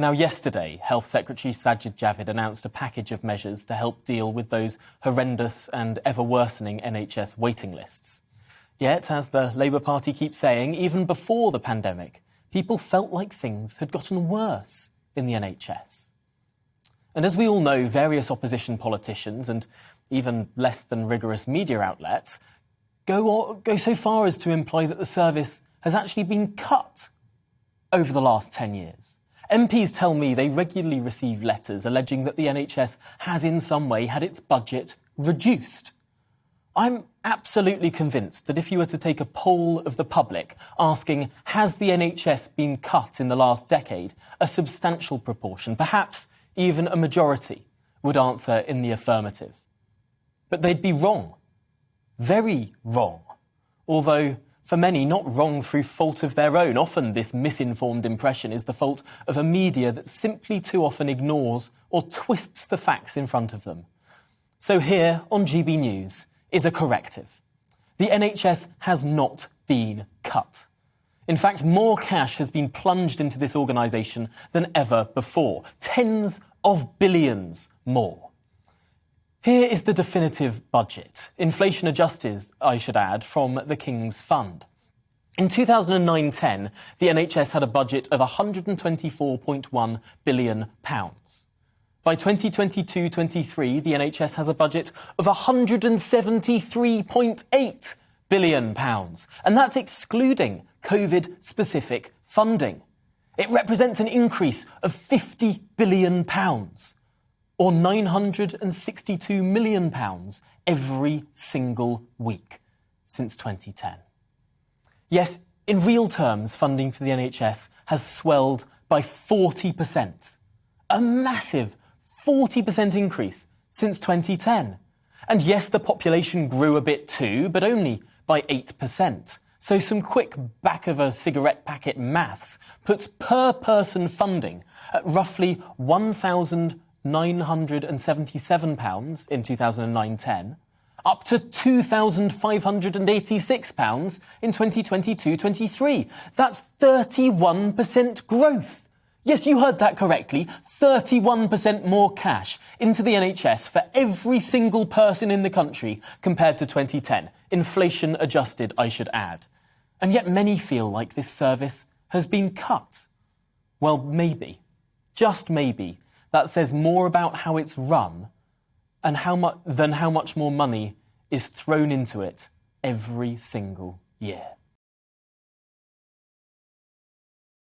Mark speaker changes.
Speaker 1: Now, yesterday, Health Secretary Sajid Javid announced a package of measures to help deal with those horrendous and ever-worsening NHS waiting lists. Yet, as the Labour Party keeps saying, even before the pandemic, people felt like things had gotten worse in the NHS. And as we all know, various opposition politicians and even less than rigorous media outlets go so far as to imply that the service has actually been cut over the last 10 years. MPs tell me they regularly receive letters alleging that the NHS has in some way had its budget reduced. I'm absolutely convinced that if you were to take a poll of the public asking, has the NHS been cut in the last decade, a substantial proportion, perhaps even a majority, would answer in the affirmative. But they'd be wrong. Very wrong. Although, for many, not wrong through fault of their own. Often this misinformed impression is the fault of a media that simply too often ignores or twists the facts in front of them. So here on GB News is a corrective. The NHS has not been cut. In fact, more cash has been plunged into this organisation than ever before. Tens of billions more. Here is the definitive budget, inflation adjusted, I should add, from the King's Fund. In 2009-10, the NHS had a budget of £124.1 billion. By 2022-23, the NHS has a budget of £173.8 billion, and that's excluding COVID-specific funding. It represents an increase of £50 billion. Or £962 million every single week since 2010. Yes, in real terms, funding for the NHS has swelled by 40%. A massive 40% increase since 2010. And yes, the population grew a bit too, but only by 8%. So some quick back-of-a-cigarette packet maths puts per-person funding at roughly £1,977 in 2009-10, up to £2,586 in 2022-23. That's 31% growth. Yes, you heard that correctly. 31% more cash into the NHS for every single person in the country compared to 2010. Inflation adjusted, I should add. And yet many feel like this service has been cut. Well, maybe, just maybe, that says more about how it's run and how much more money is thrown into it every single year.